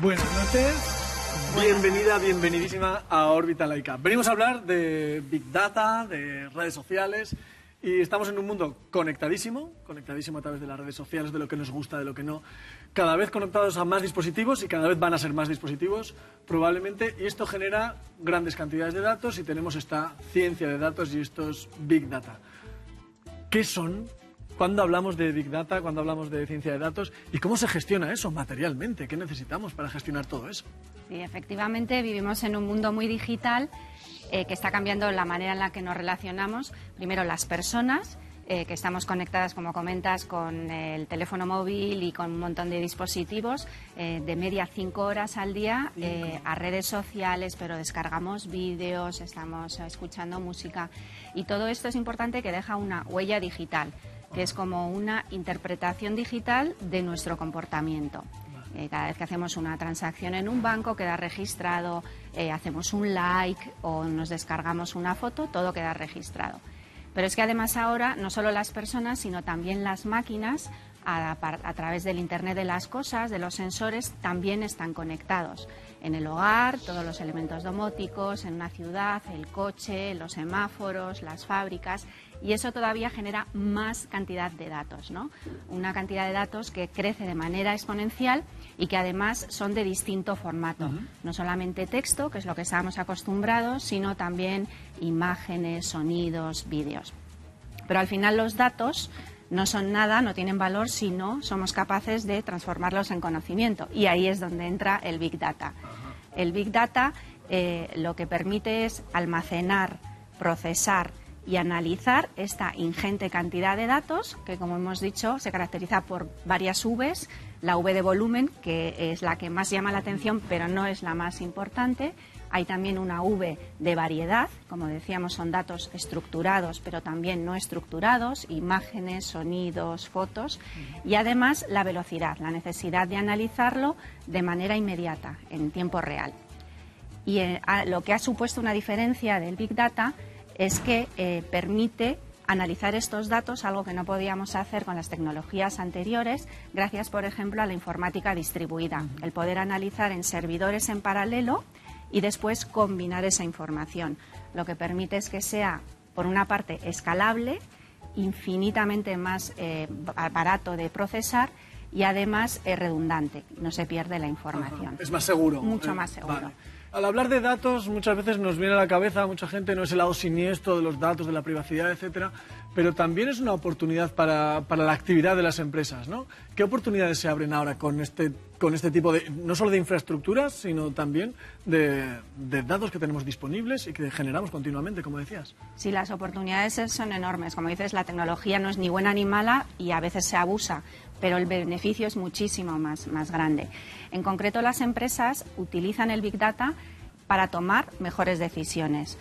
Buenas noches, bienvenida, bienvenidísima a Órbita Laica. Venimos a hablar de Big Data, de redes sociales, y estamos en un mundo conectadísimo a través de las redes sociales, de lo que nos gusta, de lo que no, cada vez conectados a más dispositivos y cada vez van a ser más dispositivos, probablemente, y esto genera grandes cantidades de datos y tenemos esta ciencia de datos y estos Big Data. ¿Qué son? ¿Cuándo hablamos de Big Data? ¿Cuándo hablamos de ciencia de datos? ¿Y cómo se gestiona eso materialmente? ¿Qué necesitamos para gestionar todo eso? Sí, efectivamente, vivimos en un mundo muy digital que está cambiando la manera en la que nos relacionamos. Primero, las personas, que estamos conectadas, como comentas, con el teléfono móvil y con un montón de dispositivos, de media 5 horas al día a redes sociales, pero descargamos vídeos, estamos escuchando música. Y todo esto es importante, que deja una huella digital, que es como una interpretación digital de nuestro comportamiento. Cada vez que hacemos una transacción en un banco queda registrado, hacemos un like o nos descargamos una foto, todo queda registrado. Pero es que además ahora no solo las personas, sino también las máquinas, a través del Internet de las cosas, de los sensores, también están conectados. En el hogar, todos los elementos domóticos, en una ciudad, el coche, los semáforos, las fábricas, y eso todavía genera más cantidad de datos, ¿no? Una cantidad de datos que crece de manera exponencial y que además son de distinto formato. No solamente texto, que es lo que estábamos acostumbrados, sino también imágenes, sonidos, vídeos. Pero al final los datos no son nada, no tienen valor si no somos capaces de transformarlos en conocimiento. Y ahí es donde entra el Big Data. El Big Data lo que permite es almacenar, procesar y analizar esta ingente cantidad de datos que, como hemos dicho, se caracteriza por varias Vs. La V de volumen, que es la que más llama la atención, pero no es la más importante. Hay también una V de variedad, como decíamos, son datos estructurados, pero también no estructurados, imágenes, sonidos, fotos, y además la velocidad, la necesidad de analizarlo de manera inmediata, en tiempo real. Y lo que ha supuesto una diferencia del Big Data es que permite analizar estos datos, algo que no podíamos hacer con las tecnologías anteriores, gracias, por ejemplo, a la informática distribuida, el poder analizar en servidores en paralelo y después combinar esa información. Lo que permite es que sea, por una parte, escalable, infinitamente más barato de procesar y además redundante, no se pierde la información. Es más seguro. Mucho más seguro. Vale. Al hablar de datos, muchas veces nos viene a la cabeza, mucha gente, no es el lado siniestro de los datos, de la privacidad, etcétera, pero también es una oportunidad para la actividad de las empresas, ¿no? ¿Qué oportunidades se abren ahora con este tipo de, no solo de infraestructuras, sino también de datos que tenemos disponibles y que generamos continuamente, como decías? Sí, las oportunidades son enormes. Como dices, la tecnología no es ni buena ni mala y a veces se abusa, pero el beneficio es muchísimo más grande. En concreto, las empresas utilizan el Big Data para tomar mejores decisiones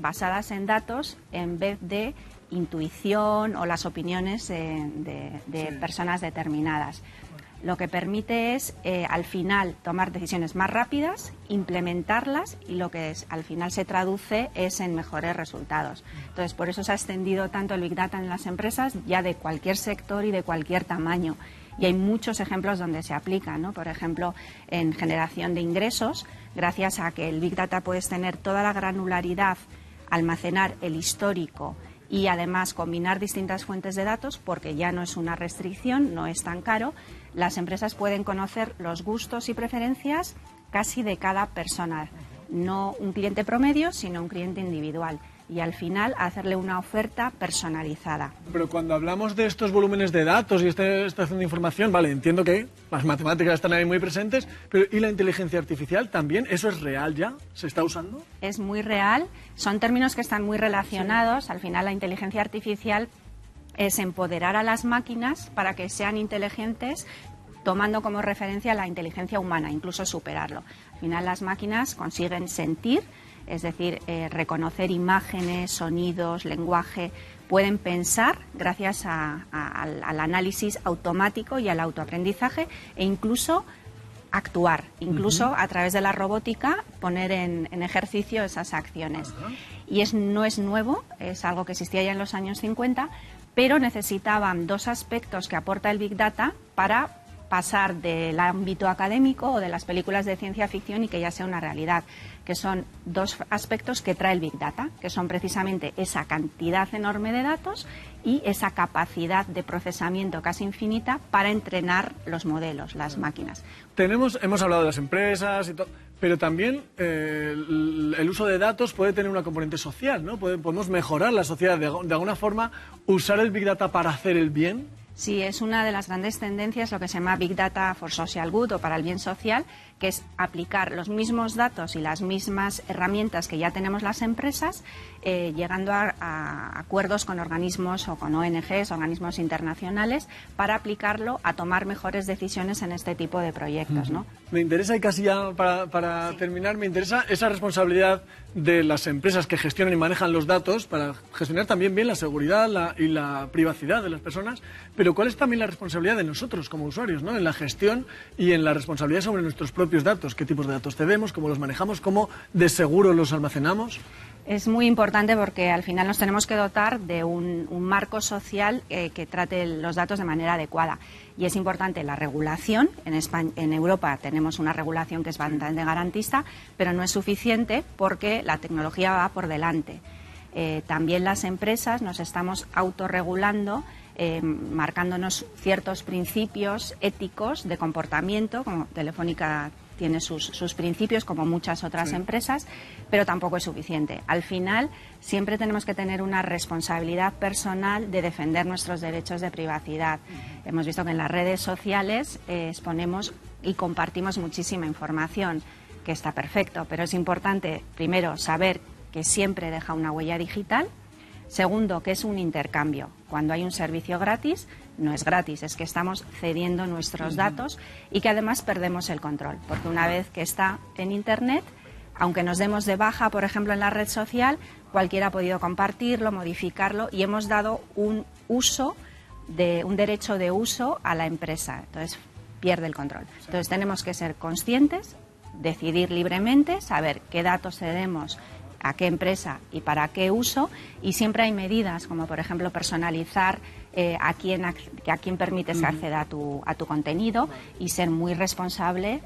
basadas en datos en vez de intuición o las opiniones de personas determinadas. Lo que permite es, al final, tomar decisiones más rápidas, implementarlas y lo que al final se traduce es en mejores resultados. Entonces, por eso se ha extendido tanto el Big Data en las empresas, ya de cualquier sector y de cualquier tamaño. Y hay muchos ejemplos donde se aplica, ¿no? Por ejemplo, en generación de ingresos, gracias a que el Big Data puedes tener toda la granularidad, almacenar el histórico y además combinar distintas fuentes de datos, porque ya no es una restricción, no es tan caro. Las empresas pueden conocer los gustos y preferencias casi de cada persona, no un cliente promedio, sino un cliente individual, y al final hacerle una oferta personalizada. Pero cuando hablamos de estos volúmenes de datos y esta extracción de información, vale, entiendo que las matemáticas están ahí muy presentes, pero ¿y la inteligencia artificial también? ¿Eso es real ya? ¿Se está usando? Es muy real, son términos que están muy relacionados. Sí. Al final la inteligencia artificial es empoderar a las máquinas para que sean inteligentes, tomando como referencia la inteligencia humana, incluso superarlo. Al final las máquinas consiguen sentir, es decir, reconocer imágenes, sonidos, lenguaje, pueden pensar gracias al análisis automático y al autoaprendizaje e incluso actuar, incluso a través de la robótica poner en ejercicio esas acciones. Y no es nuevo, es algo que existía ya en los años 50, pero necesitaban dos aspectos que aporta el Big Data para pasar del ámbito académico o de las películas de ciencia ficción y que ya sea una realidad, que son dos aspectos que trae el Big Data, que son precisamente esa cantidad enorme de datos y esa capacidad de procesamiento casi infinita para entrenar los modelos, las máquinas. Hemos hablado de las empresas y todo, pero también el uso de datos puede tener una componente social, ¿no? Podemos mejorar la sociedad de alguna forma, usar el Big Data para hacer el bien. Sí, es una de las grandes tendencias, lo que se llama Big Data for Social Good o para el bien social, que es aplicar los mismos datos y las mismas herramientas que ya tenemos las empresas, llegando a acuerdos con organismos o con ONGs, organismos internacionales, para aplicarlo a tomar mejores decisiones en este tipo de proyectos, ¿no? Me interesa, y casi ya para terminar, me interesa esa responsabilidad de las empresas que gestionan y manejan los datos para gestionar también bien la seguridad y la privacidad de las personas, pero ¿cuál es también la responsabilidad de nosotros como usuarios, ¿no? En la gestión y en la responsabilidad sobre nuestros propios datos? ¿Qué tipos de datos cedemos? ¿Cómo los manejamos? ¿Cómo de seguro los almacenamos? Es muy importante porque al final nos tenemos que dotar de un marco social que trate los datos de manera adecuada. Y es importante la regulación. En Europa tenemos una regulación que es bastante garantista, pero no es suficiente porque la tecnología va por delante. También las empresas nos estamos autorregulando, marcándonos ciertos principios éticos de comportamiento, como Telefónica tiene sus principios, como muchas otras empresas, pero tampoco es suficiente. Al final, siempre tenemos que tener una responsabilidad personal de defender nuestros derechos de privacidad. Hemos visto que en las redes sociales exponemos y compartimos muchísima información, que está perfecto, pero es importante, primero, saber que siempre deja una huella digital. Segundo, que es un intercambio. Cuando hay un servicio gratis, no es gratis, es que estamos cediendo nuestros datos y que además perdemos el control, porque una vez que está en Internet, aunque nos demos de baja, por ejemplo, en la red social, cualquiera ha podido compartirlo, modificarlo y hemos dado un derecho de uso a la empresa. Entonces, pierde el control. Entonces, tenemos que ser conscientes, decidir libremente, saber qué datos cedemos a qué empresa y para qué uso, y siempre hay medidas como por ejemplo personalizar a quién permites que acceda a tu contenido y ser muy responsable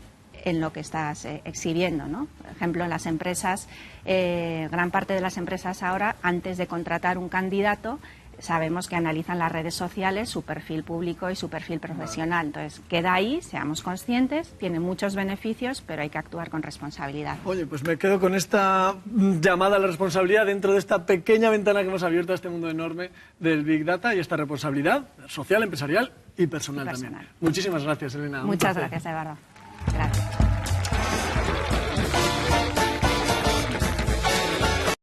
en lo que estás exhibiendo, ¿no? Por ejemplo, en las empresas, gran parte de las empresas ahora, antes de contratar un candidato, sabemos que analizan las redes sociales, su perfil público y su perfil profesional. Entonces, queda ahí, seamos conscientes, tiene muchos beneficios, pero hay que actuar con responsabilidad. Oye, pues me quedo con esta llamada a la responsabilidad dentro de esta pequeña ventana que hemos abierto a este mundo enorme del Big Data y esta responsabilidad social, empresarial y personal también. Muchísimas gracias, Elena. Muchas gracias, Eduardo.